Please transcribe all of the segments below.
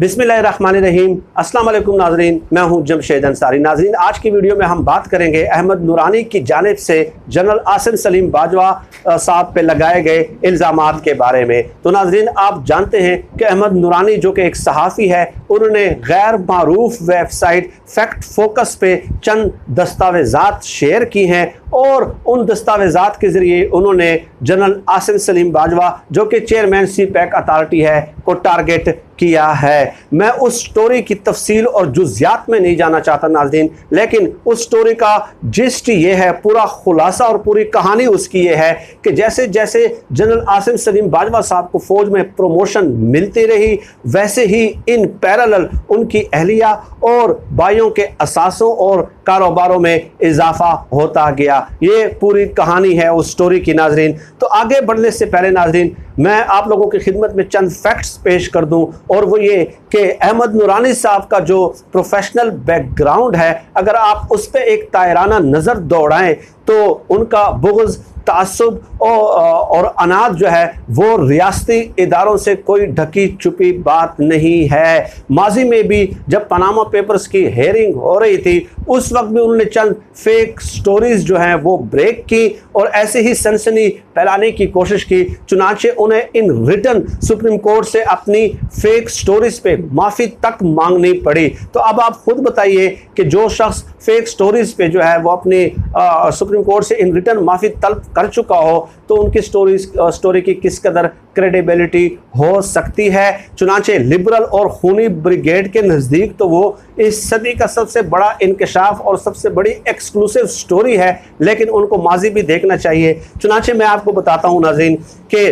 बिस्मिल्लाहिर्रहमानिर्रहीम। अस्सलाम वालेकुम नाज़रीन, मैं हूं जमशेद अंसारी। नाज़रीन, आज की वीडियो में हम बात करेंगे अहमद नूरानी की जानिब से जनरल आसिम सलीम बाजवा साहब पे लगाए गए इल्ज़ामात के बारे में। तो नाज़रीन, आप जानते हैं कि अहमद नूरानी जो कि एक सहाफ़ी है, उन्होंने गैर मारूफ वेबसाइट फैक्ट फोकस पे चंद दस्तावेज़ात शेयर की हैं और उन दस्तावेज़ात के ज़रिए उन्होंने जनरल आसिम सलीम बाजवा जो कि चेयरमैन CPAC अथॉरिटी है को टारगेट किया है। मैं उस स्टोरी की तफसील और जुज़ियात में नहीं जाना चाहता नाज़रीन, लेकिन उस स्टोरी का जिस्ट ये है, पूरा खुलासा और पूरी कहानी उसकी ये है कि जैसे जैसे जनरल आसिम सलीम बाजवा साहब को फ़ौज में प्रमोशन मिलती रही, वैसे ही इन पैरेलल उनकी अहलिया और भाइयों के असासों और कारोबारों में इजाफा होता गया। ये पूरी कहानी है उस स्टोरी की नाज़रीन। तो आगे बढ़ने से पहले नाज़रीन, मैं आप लोगों की खिदमत में चंद फैक्ट्स पेश कर दूं, और वो ये कि अहमद नूरानी साहब का जो प्रोफेशनल बैकग्राउंड है, अगर आप उस पर एक तायराना नज़र दौड़ाएं तो उनका बुग़्ज़, तासुब और अनाद जो है वो रियासती इदारों से कोई ढकी छुपी बात नहीं है। माजी में भी जब पनामा पेपर्स की हेयरिंग हो रही थी, उस वक्त भी उन्होंने चंद फेक स्टोरीज जो हैं वो ब्रेक की और ऐसे ही सनसनी फैलाने की कोशिश की। चुनांचे उन्हें इन रिटर्न सुप्रीम कोर्ट से अपनी फेक स्टोरीज पे माफ़ी तक मांगनी पड़ी। तो अब आप खुद बताइए कि जो शख्स फेक स्टोरीज पे जो है वो अपनी सुप्रीम कोर्ट से इन रिटर्न माफ़ी तलब कर चुका हो, तो उनकी स्टोरी की किस कदर क्रेडिबिलिटी हो सकती है। चुनांचे लिबरल और खूनी ब्रिगेड के नज़दीक तो वो इस सदी का सबसे बड़ा इंकशाफ और सबसे बड़ी एक्सक्लूसिव स्टोरी है, लेकिन उनको माजी भी देखना चाहिए। चुनांचे मैं आपको बताता हूँ नाज़रीन कि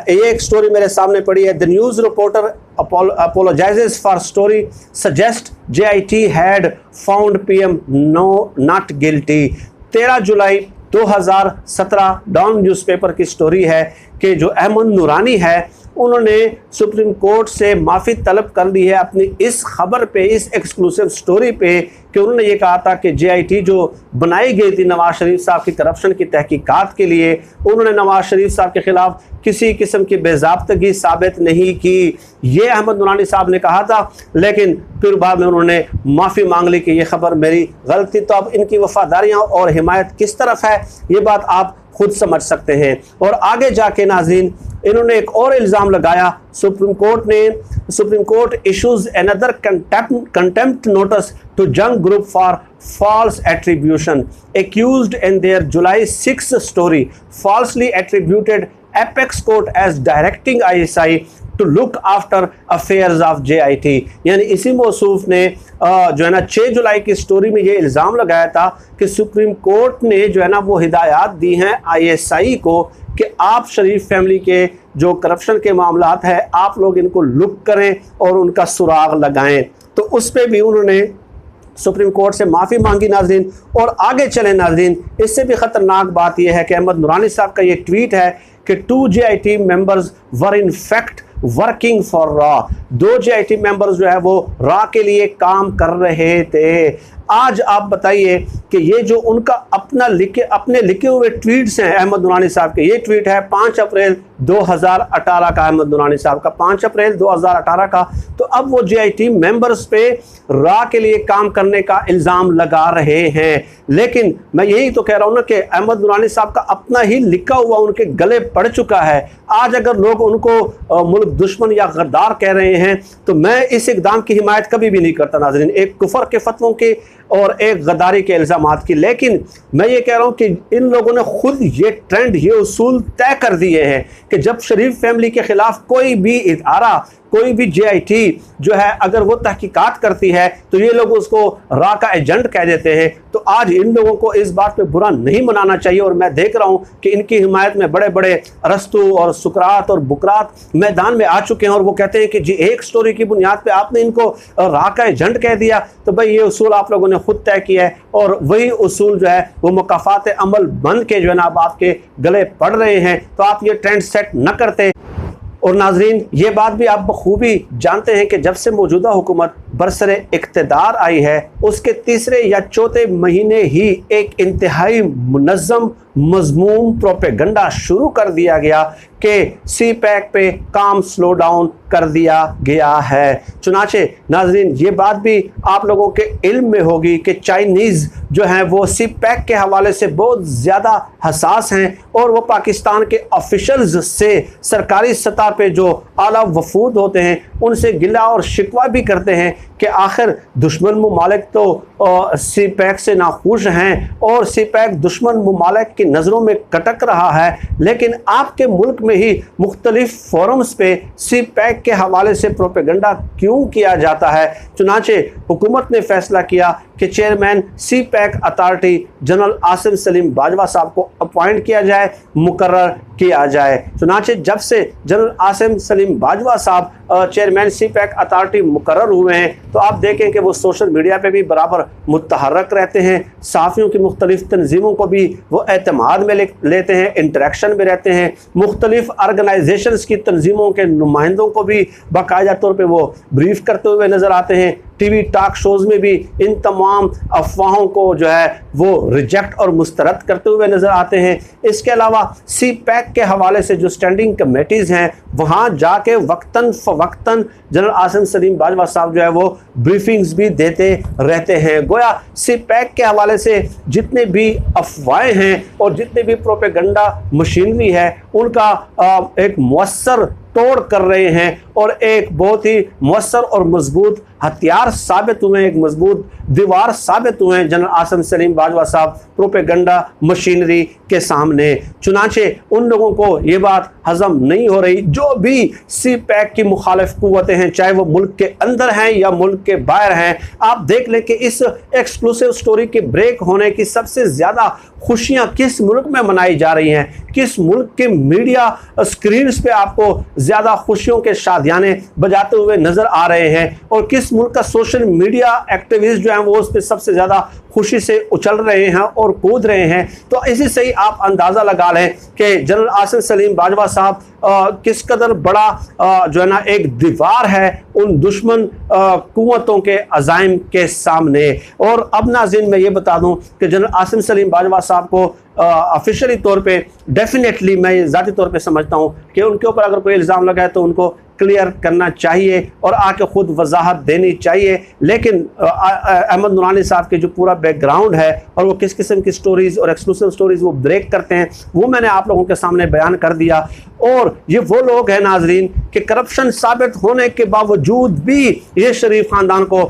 ये एक स्टोरी मेरे सामने पड़ी है। The news reporter apologizes for story suggest JIT had found PM not guilty। 13 जुलाई 2017 डॉन न्यूज़पेपर की स्टोरी है कि जो अहमद नूरानी है, उन्होंने सुप्रीम कोर्ट से माफ़ी तलब कर ली है अपनी इस खबर पे, इस एक्सक्लूसिव स्टोरी पे, कि उन्होंने ये कहा था कि JIT जो बनाई गई थी नवाज शरीफ साहब की करप्शन की तहकीकात के लिए, उन्होंने नवाज शरीफ साहब के ख़िलाफ़ किसी किस्म की बेज़ाब्तगी साबित नहीं की। ये अहमद नूरानी साहब ने कहा था, लेकिन फिर बाद में उन्होंने माफ़ी मांग ली कि ये खबर मेरी गलती। तो अब इनकी वफ़ादारियाँ और हिमायत किस तरफ है, ये बात आप खुद समझ सकते हैं। और आगे जाके नाज़रीन, इन्होंने एक और इल्ज़ाम लगाया। Supreme Court issues another contempt notice to Jang group for false attribution accused in their July 6 story falsely attributed Apex Court as directing ISI to look after affairs of JIT। यानी इसी मौसूफ ने जो है ना 6 जुलाई की स्टोरी में ये इल्ज़ाम लगाया था कि सुप्रीम कोर्ट ने जो है ना वो हिदायत दी हैं ISI को कि आप शरीफ फैमिली के जो करप्शन के मामलात है, आप लोग इनको लुक करें और उनका सुराग लगाएं। तो उस पर भी उन्होंने सुप्रीम कोर्ट से माफ़ी मांगी नाज़रीन। और आगे चले नाज़रीन, इससे भी ख़तरनाक बात यह है कि अहमद नूरानी साहब का ये ट्वीट है कि 2 JIT members were in fact working for raw. 2 JIT members जो है वो रॉ के लिए काम कर रहे थे। आज आप बताइए कि ये जो उनका अपने लिखे हुए ट्वीट्स हैं अहमद नूरानी साहब के, ये ट्वीट है 5 अप्रैल 2018 का, अहमद नूरानी साहब का 5 अप्रैल 2018 का। तो अब वो JIT मेंबर्स पे रॉ के लिए काम करने का इल्ज़ाम लगा रहे हैं। लेकिन मैं यही तो कह रहा हूँ ना कि अहमद नूरानी साहब का अपना ही लिखा हुआ उनके गले पड़ चुका है। आज अगर लोग उनको मुल्क दुश्मन या गद्दार कह रहे हैं, तो मैं इस इक़दाम की हिमायत कभी भी नहीं करता नाज़रीन, एक कुफर के फतवों के और एक गद्दारी के इल्ज़ामात की। लेकिन मैं ये कह रहा हूँ कि इन लोगों ने खुद ये ट्रेंड, ये उसूल तय कर दिए हैं कि जब शरीफ फैमिली के ख़िलाफ़ कोई भी इदारा, कोई भी JIT जो है अगर वो तहकीकात करती है, तो ये लोग उसको रॉ का एजेंट कह देते हैं। तो आज इन लोगों को इस बात पे बुरा नहीं मनाना चाहिए। और मैं देख रहा हूँ कि इनकी हिमायत में बड़े बड़े अरस्तु और सुकरात और बुकरात मैदान में आ चुके हैं, और वो कहते हैं कि जी एक स्टोरी की बुनियाद पे आपने इनको रॉ का एजेंट कह दिया। तो भाई ये उसूल आप लोगों ने खुद तय किया है, और वही उसूल जो है वो मुकाफ़ात अमल बन के जो है ना अब आपके गले पड़ रहे हैं। तो आप ये ट्रेंड सेट न करते। और नाजरीन, ये बात भी आप बखूबी जानते हैं कि जब से मौजूदा हुकूमत बरसरे इक़्तिदार आई है उसके तीसरे या चौथे महीने ही एक इंतहाई मुनज़्ज़म मज़मूम प्रोपेगंडा शुरू कर दिया गया कि सी पैक पे काम स्लो डाउन कर दिया गया है। चुनाचे नाजरीन ये बात भी आप लोगों के इल्म में होगी कि चाइनीज़ जो हैं वो सी पैक के हवाले से बहुत ज़्यादा हसास हैं और वो पाकिस्तान के ऑफिशल्स से सरकारी सतह पे जो आला वफूद होते हैं उनसे गिला और शिकवा भी करते हैं कि आखिर दुश्मन ममालिक तो सी पैक से नाखुश हैं और सी पैक दुश्मन ममालिक की नज़रों में कटक रहा है, लेकिन आपके मुल्क में ही मुख्तलिफ फोरम्स पे सी पैक के हवाले से प्रोपेगंडा क्यों किया जाता है। चुनाचे हुकूमत ने फैसला किया कि chairman CPEC authority general Asim Saleem Bajwa साहब को अपॉइंट किया जाए, मुकर्रर किया जाए। चुनाचे जब से जनरल आसिम सलीम बाजवा साहब चेयरमैन सी पैक अथॉरिटी मुकर्रर हुए हैं तो आप देखें कि वो सोशल मीडिया पे भी बराबर मुतहर्रक रहते हैं, सहाफ़ियों की मुख्तलिफ तंजीमों को भी वो एतमाद में लेते हैं, इंटरेक्शन में रहते हैं, मुख्तलिफ ऑर्गेनाइजेशंस की तंजीमों के नुमाइंदों को भी बाकायदा तौर पर वो ब्रीफ करते हुए नज़र आते हैं। टीवी टॉक शोज़ में भी इन तमाम अफवाहों को जो है वो रिजेक्ट और मुस्तरद करते हुए नज़र आते हैं। इसके अलावा सी पैक के हवाले से जो स्टैंडिंग कमेटीज़ हैं वहाँ जाके वक्तन फ़वक्तन जनरल आसिम सलीम बाजवा साहब जो है वो ब्रीफिंग्स भी देते रहते हैं। गोया सी पैक के हवाले से जितने भी अफवाहें हैं और जितने भी प्रोपेगंडा मशीनरी है उनका एक मुअस्सर तोड़ कर रहे हैं और एक बहुत ही मुअस्सर और मजबूत हथियार साबित हुए, एक मजबूत दीवार साबित हुए जनरल आसिम सलीम बाजवा साहब प्रोपेगंडा मशीनरी के सामने। चुनाचे उन लोगों को ये बात हजम नहीं हो रही जो भी सी पैक की मुखालिफ कुव्वतें हैं, चाहे वो मुल्क के अंदर हैं या मुल्क के बाहर हैं। आप देख लें कि इस एक्सक्लूसिव स्टोरी के ब्रेक होने की सबसे ज़्यादा खुशियाँ किस मुल्क में मनाई जा रही हैं, किस मुल्क के मीडिया स्क्रीन्स पे आपको ज़्यादा खुशियों के शादियाने बजाते हुए नज़र आ रहे हैं और किस मुल्क का सोशल मीडिया एक्टिविस्ट जो हैं वो उस पर सबसे ज़्यादा खुशी से उछल रहे हैं और कूद रहे हैं। तो इसी से ही आप अंदाज़ा लगा लें कि जनरल आसिम सलीम बाजवा साहब किस कदर बड़ा जो है ना एक दीवार है उन दुश्मन कुव्वतों के अज़ाइम के सामने। और अब नाज़रीन मैं ये बता दूं कि जनरल आसिम सलीम बाजवा साहब को ऑफिशियली तौर पे डेफिनेटली मैं ज़ाती तौर पे समझता हूँ कि उनके ऊपर अगर कोई इल्ज़ाम लगा है तो उनको क्लियर करना चाहिए और आके खुद वजाहत देनी चाहिए। लेकिन अहमद नूरानी साहब के जो पूरा बैकग्राउंड है और वो किस किस्म की स्टोरीज़ और एक्सक्लूसिव स्टोरीज़ वो ब्रेक करते हैं वो मैंने आप लोगों के सामने बयान कर दिया। और ये वो लोग हैं नाजरीन कि करप्शन साबित होने के बावजूद भी ये शरीफ ख़ानदान को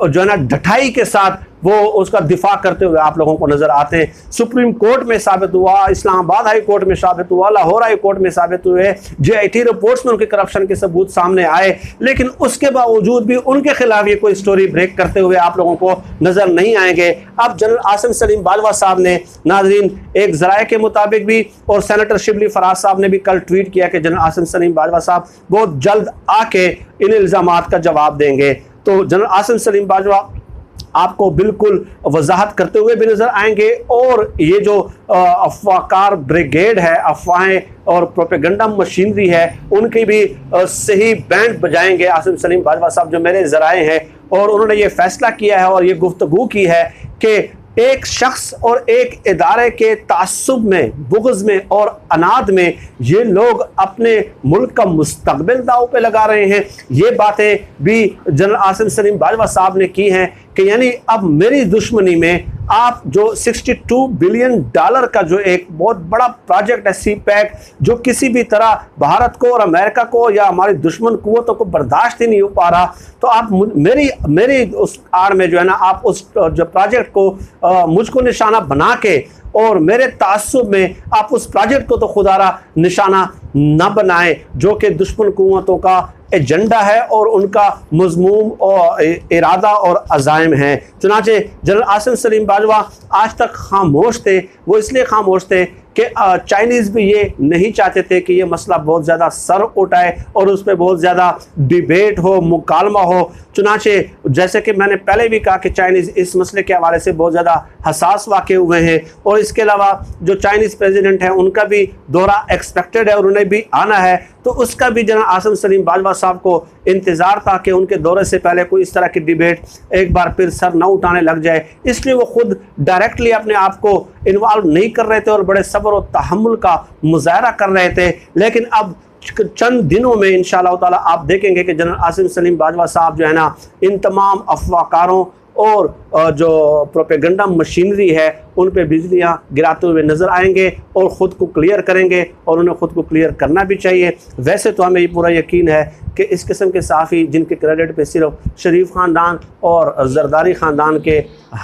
जो है ना ढठाई के साथ वो उसका दिफा करते हुए आप लोगों को नजर आते हैं। सुप्रीम कोर्ट में साबित हुआ, इस्लामाबाद हाई कोर्ट में साबित हुआ, लाहौर हाई कोर्ट में साबित हुए, JIT रिपोर्ट्स में उनके करप्शन के सबूत सामने आए, लेकिन उसके बावजूद भी उनके खिलाफ ये कोई स्टोरी ब्रेक करते हुए आप लोगों को नजर नहीं आएंगे। अब जनरल आसिम सलीम बाजवा साहब ने नाजरीन एक ज़राए के मुताबिक भी और सेनेटर शिबली फराज साहब ने भी कल ट्वीट किया कि जनरल आसिम सलीम बाजवा साहब बहुत जल्द आके इन इल्ज़ामात का जवाब देंगे। तो जनरल आसिम सलीम बाजवा आपको बिल्कुल वजाहत करते हुए भी नज़र आएंगे और ये जो अफवाहकार ब्रिगेड है, अफवाहें और प्रोपेगंडा मशीनरी है, उनकी भी सही बैंड बजाएंगे आसिम सलीम बाजवा साहब जो मेरे ज़राए हैं। और उन्होंने ये फैसला किया है और ये गुफ्तगू की है कि एक शख्स और एक इदारे के तासुब में, बुग़्ज़ में और अनाद में ये लोग अपने मुल्क का मुस्तक़बिल दाव पे लगा रहे हैं। ये बातें भी जनरल आसिम सलीम बाजवा साहब ने की हैं कि यानी अब मेरी दुश्मनी में आप जो $62 बिलियन का जो एक बहुत बड़ा प्रोजेक्ट है सी पैक, जो किसी भी तरह भारत को और अमेरिका को या हमारी दुश्मन कुव्वतों को बर्दाश्त ही नहीं हो पा रहा, तो आप मेरी उस आड़ में जो है ना आप उस जो प्रोजेक्ट को मुझको निशाना बना के और मेरे तासुब में आप उस प्रोजेक्ट को तो खुदारा निशाना न बनाएं जो कि दुश्मन कुव्वतों का एजेंडा है और उनका मज़मूम और इरादा और अज़ाइम है। चुनाचे जनरल आसिम सलीम बाजवा आज तक खामोश थे। वो इसलिए खामोश थे कि चाइनीज़ भी ये नहीं चाहते थे कि ये मसला बहुत ज़्यादा सर उठाए और उस पर बहुत ज़्यादा डिबेट हो, मुकालमा हो। चुनाचे जैसे कि मैंने पहले भी कहा कि चाइनीज़ इस मसले के हवाले से बहुत ज़्यादा हसास वाक़े हुए हैं, और इसके अलावा जो चाइनीज़ प्रेसिडेंट हैं उनका भी दौरा एक्सपेक्टेड है और उन्हें भी आना है, तो उसका भी जनरल आसिम सलीम बाजवा साहब को इंतज़ार था कि उनके दौरे से पहले कोई इस तरह की डिबेट एक बार फिर सर न उठाने लग जाए। इसलिए वो खुद डायरेक्टली अपने आप को इन्वॉल्व नहीं कर रहे थे और बड़े सब्र और तहम्मुल का मुजाहरा कर रहे थे। लेकिन अब चंद दिनों में इंशाअल्लाह ताला आप देखेंगे कि जनरल आसिम सलीम बाजवा साहब जो है ना, इन तमाम अफवाहकारों और जो प्रोपेगेंडा मशीनरी है उन पे बिजलियाँ गिराते हुए नज़र आएंगे और ख़ुद को क्लियर करेंगे, और उन्हें ख़ुद को क्लियर करना भी चाहिए। वैसे तो हमें ये पूरा यकीन है कि इस किस्म के सहाफ़ी जिनके क्रेडिट पे सिर्फ शरीफ ख़ानदान और जरदारी ख़ानदान के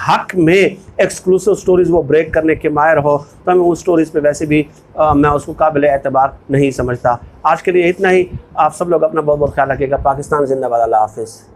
हक़ में एक्सक्लूसिव स्टोरीज़ वो ब्रेक करने के माहिर हो, तो हमें उस स्टोरीज़ पे वैसे भी मैं उसको काबिल एतबार नहीं समझता। आज के लिए इतना ही। आप सब लोग अपना बहुत बहुत ख्याल रखिएगा। पाकिस्तान जिंदाबाद। अल्लाह हाफ़िज़।